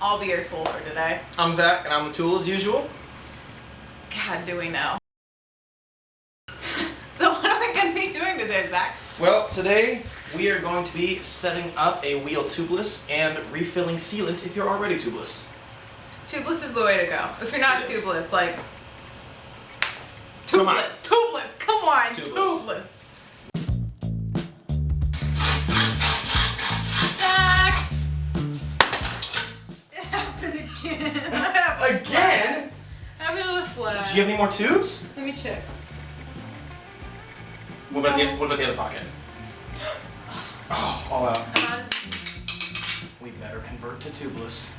I'll be your tool for today. I'm Zach, and I'm the tool as usual. God, do we know? So what are we going to be doing today, Zach? Well, today we are going to be setting up a wheel tubeless and refilling sealant if you're already tubeless. Tubeless is the way to go. If you're not tubeless, like... Come on. Tubeless! Come on! Tubeless! Zach! It happened again. Again? Happened to the flag. Do you have any more tubes? Let me check. What about the other pocket? Oh, all out. We better convert to tubeless.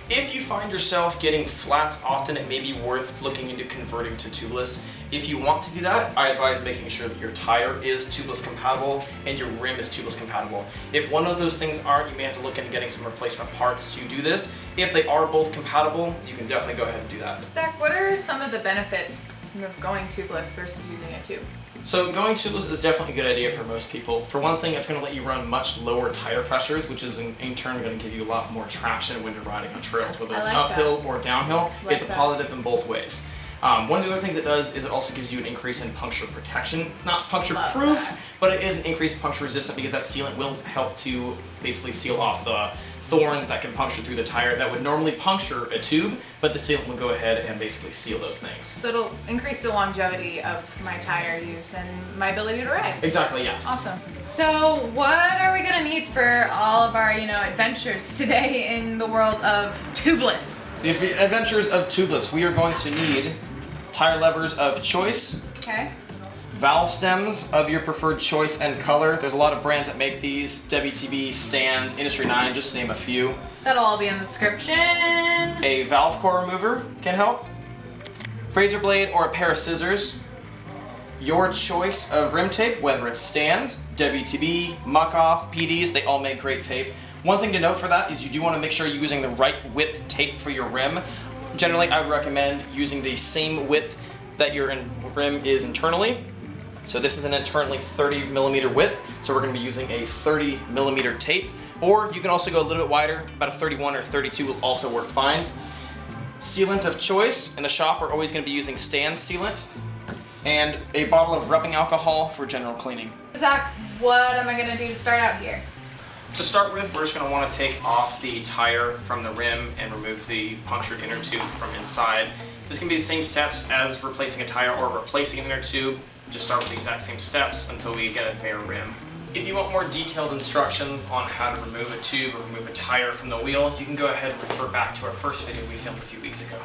If you find yourself getting flats often, it may be worth looking into converting to tubeless. If you want to do that, I advise making sure that your tire is tubeless compatible and your rim is tubeless compatible. If one of those things aren't, you may have to look into getting some replacement parts to do this. If they are both compatible, you can definitely go ahead and do that. Zach, what are some of the benefits of going tubeless versus using a tube? So going tubeless is definitely a good idea for most people. For one thing, it's going to let you run much lower tire pressures, which is in turn going to give you a lot more traction when you're riding on trails, whether it's uphill or downhill. It's a positive in both ways. One of the other things it does is it also gives you an increase in puncture protection. It's not puncture proof, but it is an increase in puncture resistant because that sealant will help to basically seal off the thorns that can puncture through the tire that would normally puncture a tube, but the sealant will go ahead and basically seal those things. So it'll increase the longevity of my tire use and my ability to ride. Exactly, yeah. Awesome. So what are we gonna need for all of our, adventures today in the world of tubeless? The adventures of tubeless, we are going to need tire levers of choice. Okay. Valve stems of your preferred choice and color. There's a lot of brands that make these. WTB, Stands, Industry 9, just to name a few. That'll all be in the description. A valve core remover can help. Razor blade or a pair of scissors. Your choice of rim tape, whether it's Stands, WTB, Muck Off, PDs, they all make great tape. One thing to note for that is you do want to make sure you're using the right width tape for your rim. Generally, I would recommend using the same width that your rim is internally. So this is an internally 30 millimeter width, so we're going to be using a 30 millimeter tape, or you can also go a little bit wider, about a 31 or 32 will also work fine. Sealant of choice, in the shop we're always going to be using Stand sealant, and a bottle of rubbing alcohol for general cleaning. Zach, what am I going to do to start out here? To start with, we're just going to want to take off the tire from the rim and remove the punctured inner tube from inside. This can be the same steps as replacing a tire or replacing an inner tube. Just start with the exact same steps until we get a bare rim. If you want more detailed instructions on how to remove a tube or remove a tire from the wheel, you can go ahead and refer back to our first video we filmed a few weeks ago.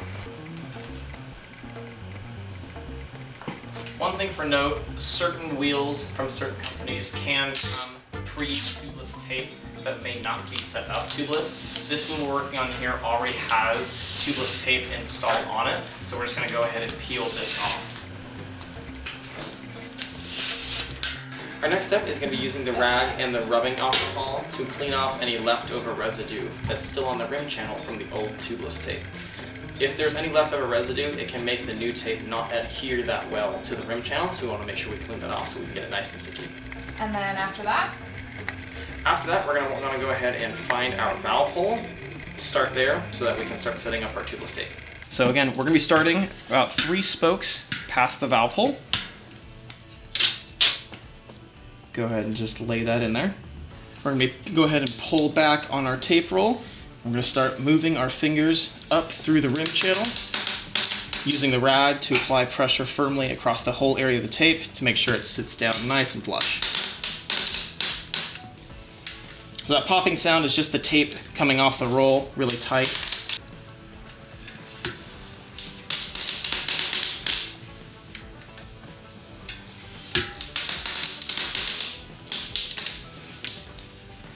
One thing for note, certain wheels from certain companies can come pre-tubeless taped, but may not be set up tubeless. This one we're working on here already has tubeless tape installed on it, so we're just going to go ahead and peel this off. Our next step is going to be using the rag and the rubbing alcohol to clean off any leftover residue that's still on the rim channel from the old tubeless tape. If there's any leftover residue, it can make the new tape not adhere that well to the rim channel, so we want to make sure we clean that off so we can get it nice and sticky. And then after that? After that, we're going to go ahead and find our valve hole, start there so that we can start setting up our tubeless tape. So again, we're going to be starting about 3 spokes past the valve hole. Go ahead and just lay that in there. We're going to go ahead and pull back on our tape roll. We're going to start moving our fingers up through the rim channel, using the rag to apply pressure firmly across the whole area of the tape to make sure it sits down nice and flush. So that popping sound is just the tape coming off the roll really tight.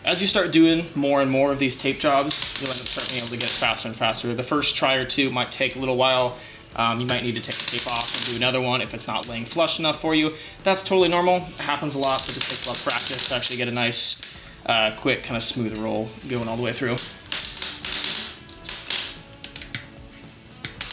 As you start doing more and more of these tape jobs, you'll end up starting able to get faster and faster. The first try or two might take a little while. You might need to take the tape off and do another one if it's not laying flush enough for you. That's totally normal. It happens a lot, so it just takes a lot of practice to actually get a nice, quick, kind of smooth roll going all the way through.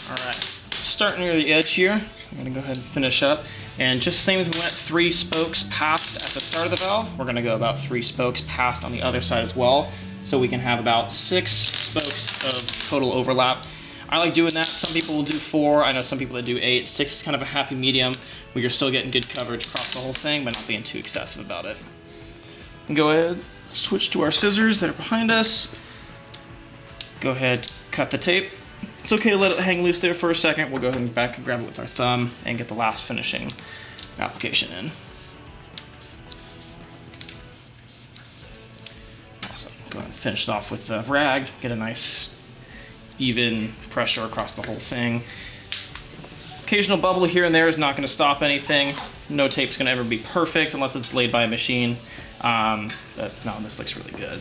All right, starting near the edge here. I'm gonna go ahead and finish up. And just same as we went 3 spokes past at the start of the valve, we're gonna go about 3 spokes past on the other side as well. so we can have about 6 spokes of total overlap. I like doing that. Some people will do 4. I know some people that do 8. 6 is kind of a happy medium where you're still getting good coverage across the whole thing, but not being too excessive about it. And go ahead, switch to our scissors that are behind us. Go ahead, cut the tape. It's okay to let it hang loose there for a second. We'll go ahead and back and grab it with our thumb and get the last finishing application in. Awesome. Go ahead and finish it off with the rag. Get a nice even pressure across the whole thing. Occasional bubble here and there is not going to stop anything. No tape's going to ever be perfect unless it's laid by a machine. But no, this looks really good.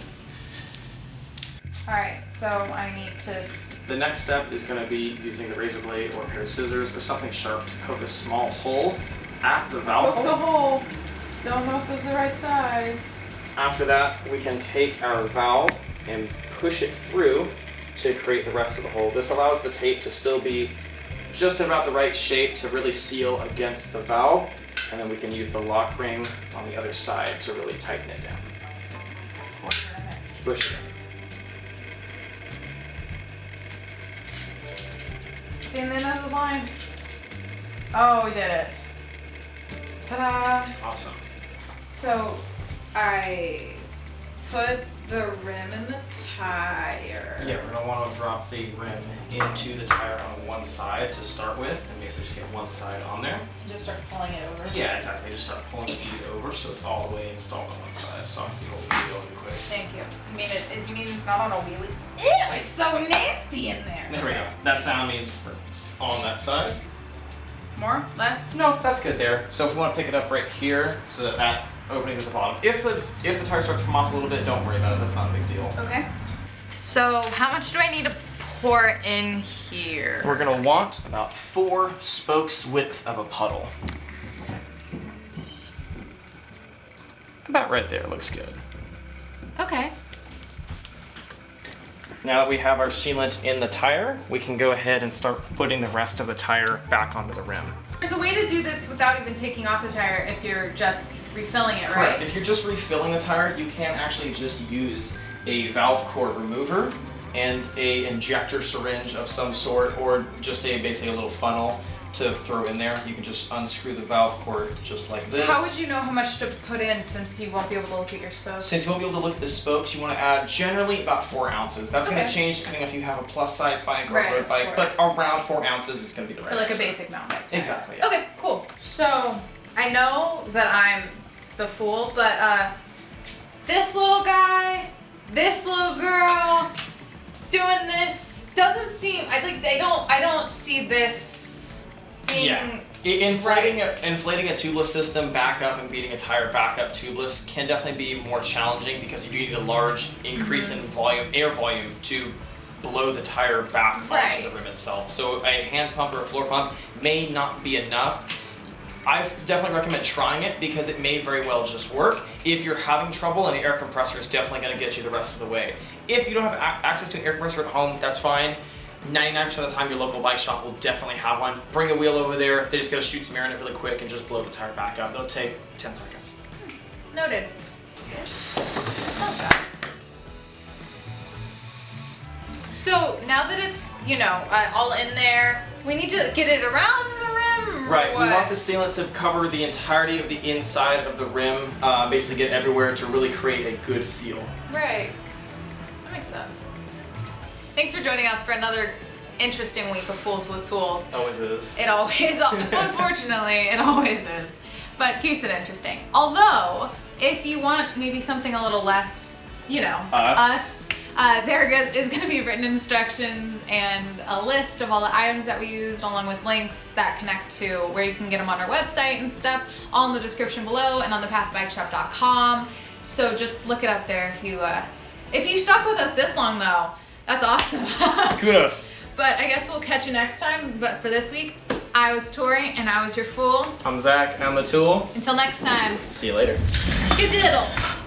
Alright, so I need to... The next step is going to be using the razor blade or a pair of scissors or something sharp to poke a small hole at the valve Poke the hole. Don't know if it's the right size. After that, we can take our valve and push it through to create the rest of the hole. This allows the tape to still be just about the right shape to really seal against the valve, and then we can use the lock ring on the other side to really tighten it down. Push it in. See in the end of the line. Oh, we did it. Ta-da! Awesome. So, I put the rim in the tire. Yeah, we're going to want to drop the rim into the tire on one side to start with, and basically just get one side on there. And just start pulling it over. Yeah, exactly. Just start pulling the bead over so it's all the way installed on one side. So I'll hold the bead over quick. Thank you. You mean it's not on a wheelie? Ew, it's so nasty in there. There we go. That sound means we're on that side. More? Less? No, that's good there. So if we want to pick it up right here, so that that opening is at the bottom. If the tire starts to come off a little bit, don't worry about it. That's not a big deal. Okay. So how much do I need to pour in here? We're gonna want about 4 spokes width of a puddle. About right there. Looks good. Okay. Now that we have our sealant in the tire, we can go ahead and start putting the rest of the tire back onto the rim. There's a way to do this without even taking off the tire if you're just refilling it, right? Correct. If you're just refilling the tire, you can actually just use a valve core remover and a injector syringe of some sort, or just basically a little funnel to throw in there. You can just unscrew the valve core just like this. How would you know how much to put in since you won't be able to look at your spokes? Since you won't be able to look at the spokes, you want to add generally about 4 ounces. That's going to change depending if you have a plus size bike or a road bike, but around 4 ounces is going to be the right For like answer. a basic mountain bike tire. Exactly. Yeah. Okay, cool. So I know that I'm the fool, but this little guy, this little girl, doing this doesn't seem. I don't see this. Inflating a tubeless system back up and beating a tire back up tubeless can definitely be more challenging because you do need a large increase in volume, air volume, to blow the tire back onto the rim itself. So a hand pump or a floor pump may not be enough. I definitely recommend trying it because it may very well just work. If you're having trouble, and the air compressor is definitely going to get you the rest of the way. If you don't have access to an air compressor at home, that's fine. 99% of the time your local bike shop will definitely have one. Bring a wheel over there, they just gotta shoot some air in it really quick and just blow the tire back up. It'll take 10 seconds. Noted. So now that it's, all in there, we need to get it around the rim? Right, we want the sealant to cover the entirety of the inside of the rim, basically get everywhere to really create a good seal. Right. That makes sense. Thanks for joining us for another interesting week of Fools with Tools. Always is. It always, unfortunately, it always is. But keeps it interesting. Although, if you want maybe something a little less, us, there is going to be written instructions and a list of all the items that we used, along with links that connect to where you can get them on our website and stuff, all in the description below and on thepathbikeshop.com. So just look it up there if you stuck with us this long, though. That's awesome. Kudos. But I guess we'll catch you next time. But for this week, I was Tori, and I was your fool. I'm Zach, and I'm the tool. Until next time. See you later. Skadiddle.